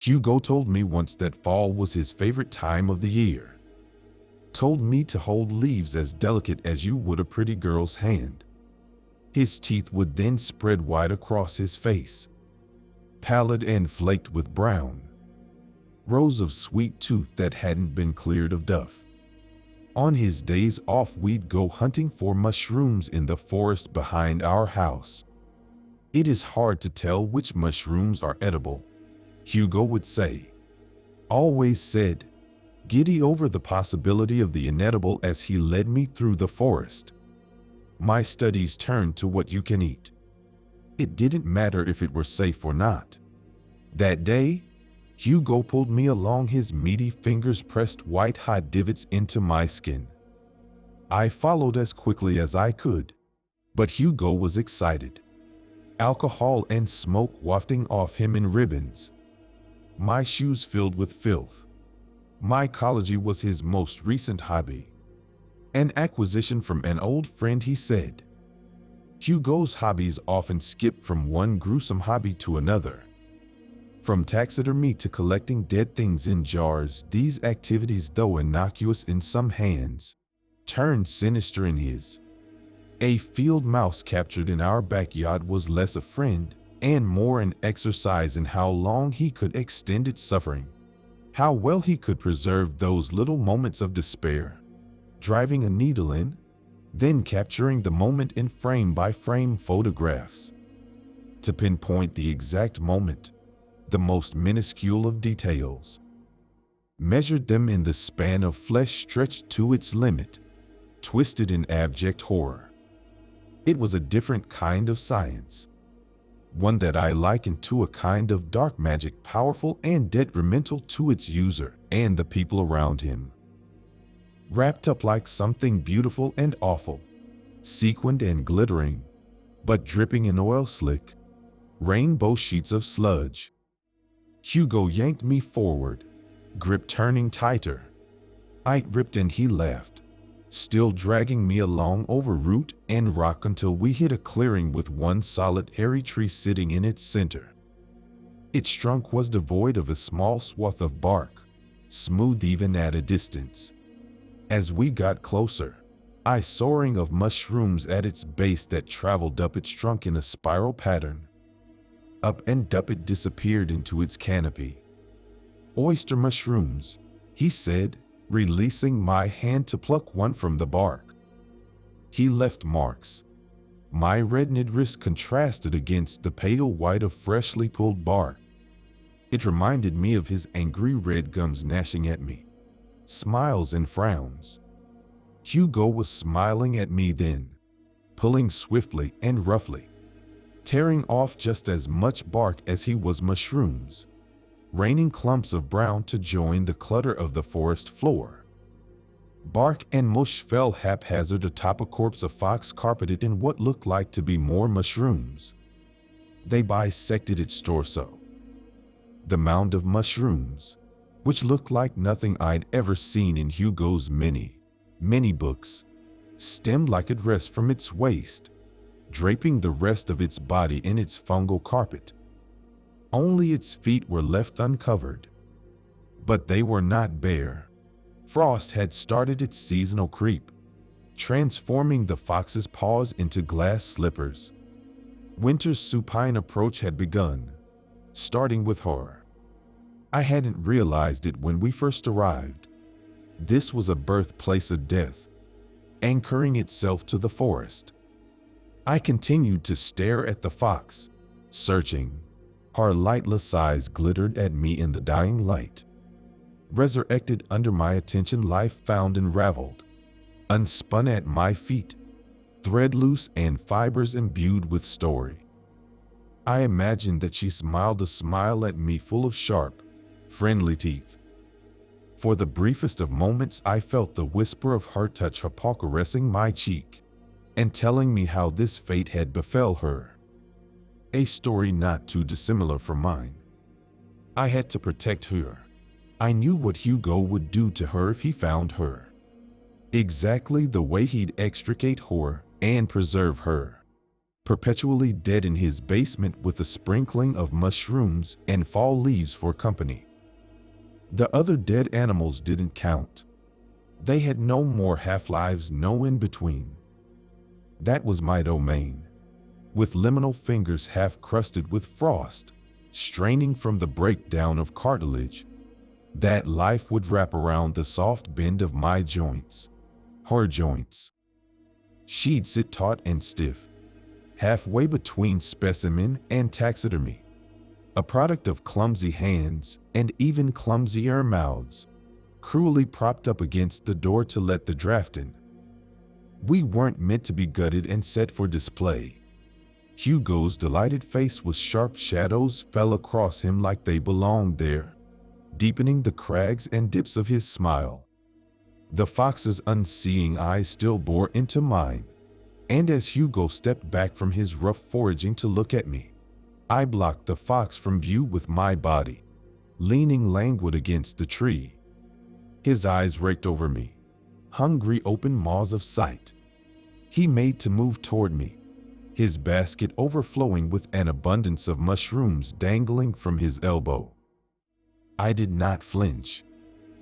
Hugo told me once that fall was his favorite time of the year. Told me to hold leaves as delicate as you would a pretty girl's hand. His teeth would then spread wide across his face, pallid and flaked with brown, rows of sweet tooth that hadn't been cleared of duff. On his days off, we'd go hunting for mushrooms in the forest behind our house. It is hard to tell which mushrooms are edible, Hugo would say. Always said, giddy over the possibility of the inedible as he led me through the forest. My studies turned to what you can eat. It didn't matter if it were safe or not. That day, Hugo pulled me along, his meaty fingers pressed white-hot divots into my skin. I followed as quickly as I could, but Hugo was excited. Alcohol and smoke wafting off him in ribbons. My shoes filled with filth. Mycology was his most recent hobby. An acquisition from an old friend, he said. Hugo's hobbies often skip from one gruesome hobby to another. From taxidermy to collecting dead things in jars, these activities, though innocuous in some hands, turned sinister in his. A field mouse captured in our backyard was less a friend and more an exercise in how long he could extend its suffering, how well he could preserve those little moments of despair, driving a needle in, then capturing the moment in frame-by-frame photographs. To pinpoint the exact moment, the most minuscule of details, measured them in the span of flesh stretched to its limit, twisted in abject horror. It was a different kind of science, one that I likened to a kind of dark magic, powerful and detrimental to its user and the people around him. Wrapped up like something beautiful and awful, sequined and glittering, but dripping in oil slick, rainbow sheets of sludge. Hugo yanked me forward, grip turning tighter. I ripped and he laughed, still dragging me along over root and rock until we hit a clearing with one solid hairy tree sitting in its center. Its trunk was devoid of a small swath of bark, smooth even at a distance. As we got closer, I saw a ring of mushrooms at its base that traveled up its trunk in a spiral pattern. Up and up it disappeared into its canopy. Oyster mushrooms, he said, releasing my hand to pluck one from the bark. He left marks. My red-knit wrist contrasted against the pale white of freshly pulled bark. It reminded me of his angry red gums gnashing at me. Smiles and frowns. Hugo was smiling at me then, pulling swiftly and roughly, tearing off just as much bark as he was mushrooms, raining clumps of brown to join the clutter of the forest floor. Bark and mush fell haphazard atop a corpse of fox carpeted in what looked like to be more mushrooms. They bisected its torso. The mound of mushrooms, which looked like nothing I'd ever seen in Hugo's many books, stemmed like it rests from its waist, draping the rest of its body in its fungal carpet. Only its feet were left uncovered. But they were not bare. Frost had started its seasonal creep, transforming the fox's paws into glass slippers. Winter's supine approach had begun, starting with horror. I hadn't realized it when we first arrived. This was a birthplace of death, anchoring itself to the forest. I continued to stare at the fox, searching. Her lightless eyes glittered at me in the dying light. Resurrected under my attention, life found unraveled, unspun at my feet, thread loose and fibers imbued with story. I imagined that she smiled a smile at me full of sharp, friendly teeth. For the briefest of moments I felt the whisper of her touch, her paw caressing my cheek and telling me how this fate had befell her. A story not too dissimilar from mine. I had to protect her. I knew what Hugo would do to her if he found her. Exactly the way he'd extricate her and preserve her. perpetually dead in his basement with a sprinkling of mushrooms and fall leaves for company. The other dead animals didn't count. They had no more half-lives, no in-between. That was my domain, with liminal fingers half-crusted with frost, straining from the breakdown of cartilage. That life would wrap around the soft bend of my joints, her joints. She'd sit taut and stiff, halfway between specimen and taxidermy, a product of clumsy hands and even clumsier mouths, cruelly propped up against the door to let the draft in. We weren't meant to be gutted and set for display. Hugo's delighted face with sharp shadows fell across him like they belonged there, deepening the crags and dips of his smile. The fox's unseeing eyes still bore into mine, and as Hugo stepped back from his rough foraging to look at me, I blocked the fox from view with my body, leaning languid against the tree. His eyes raked over me, hungry open maws of sight. He made to move toward me, his basket overflowing with an abundance of mushrooms dangling from his elbow. I did not flinch.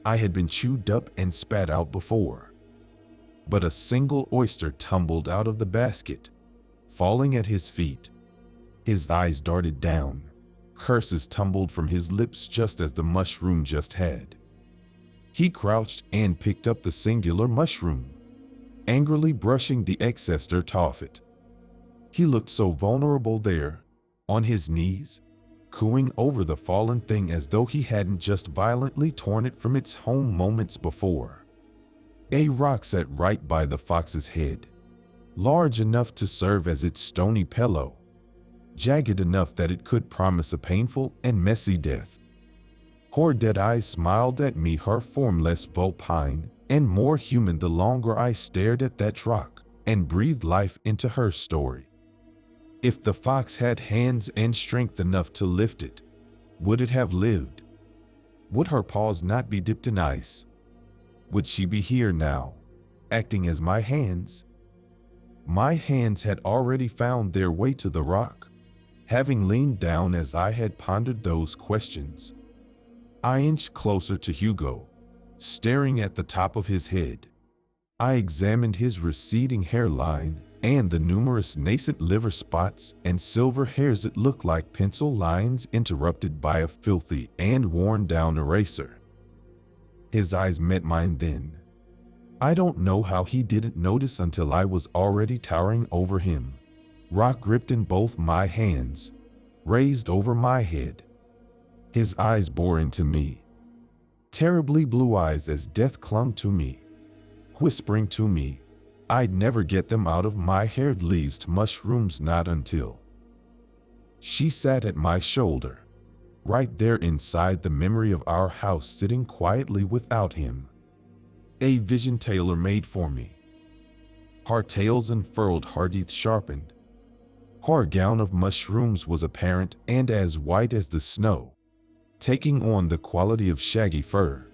I had been chewed up and spat out before. But a single oyster tumbled out of the basket, falling at his feet. His eyes darted down. Curses tumbled from his lips just as the mushroom just had. He crouched and picked up the singular mushroom, angrily brushing the excess dirt off it. He looked so vulnerable there, on his knees, cooing over the fallen thing as though he hadn't just violently torn it from its home moments before. A rock sat right by the fox's head, large enough to serve as its stony pillow, jagged enough that it could promise a painful and messy death. Her dead eyes smiled at me, her form less vulpine and more human the longer I stared at that rock and breathed life into her story. If the fox had hands and strength enough to lift it, would it have lived? Would her paws not be dipped in ice? Would she be here now, acting as my hands? My hands had already found their way to the rock, having leaned down as I had pondered those questions. I inched closer to Hugo, staring at the top of his head. I examined his receding hairline and the numerous nascent liver spots and silver hairs that looked like pencil lines interrupted by a filthy and worn-down eraser. His eyes met mine then. I don't know how he didn't notice until I was already towering over him, rock gripped in both my hands, raised over my head. His eyes bore into me, terribly blue eyes as death clung to me, whispering to me I'd never get them out of my haired leaves to mushrooms, not until. She sat at my shoulder, right there inside the memory of our house, sitting quietly without him. A vision tailor-made for me. Her tails unfurled, her teeth sharpened. Her gown of mushrooms was apparent and as white as the snow, taking on the quality of shaggy fur,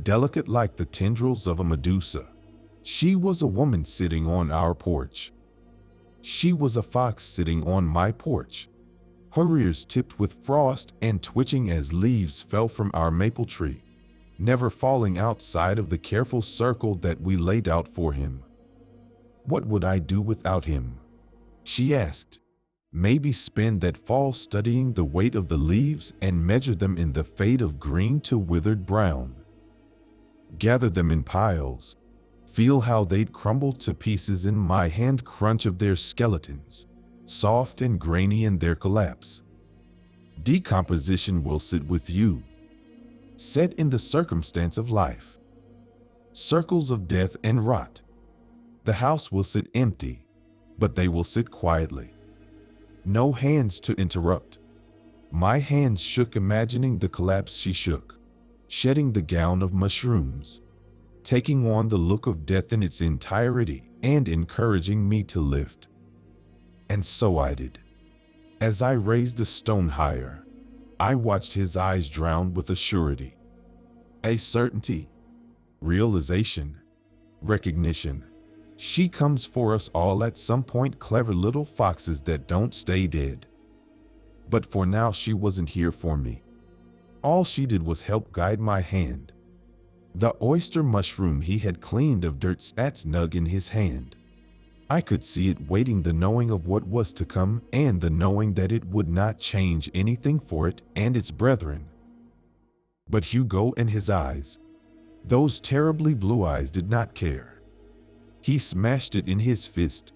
delicate like the tendrils of a medusa. She was a woman sitting on our porch. She was a fox sitting on my porch, her ears tipped with frost and twitching as leaves fell from our maple tree, never falling outside of the careful circle that we laid out for him. What would I do without him? She asked. Maybe spend that fall studying the weight of the leaves and measure them in the fade of green to withered brown. Gather them in piles. Feel how they'd crumble to pieces in my hand, crunch of their skeletons, soft and grainy in their collapse. Decomposition will sit with you, set in the circumstance of life. Circles of death and rot. The house will sit empty, but they will sit quietly. No hands to interrupt. My hands shook, imagining the collapse she shook, shedding the gown of mushrooms, taking on the look of death in its entirety and encouraging me to lift. And so I did. As I raised the stone higher, I watched his eyes drown with a surety, a certainty, realization, recognition. She comes for us all at some point, clever little foxes that don't stay dead. But for now she wasn't here for me. All she did was help guide my hand. The oyster mushroom he had cleaned of dirt sat snug in his hand. I could see it waiting, the knowing of what was to come and the knowing that it would not change anything for it and its brethren. But Hugo and his eyes, those terribly blue eyes, did not care. He smashed it in his fist,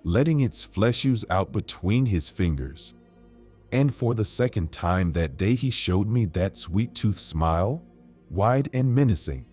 letting its flesh ooze out between his fingers. And for the second time that day he showed me that sweet-toothed smile, wide and menacing.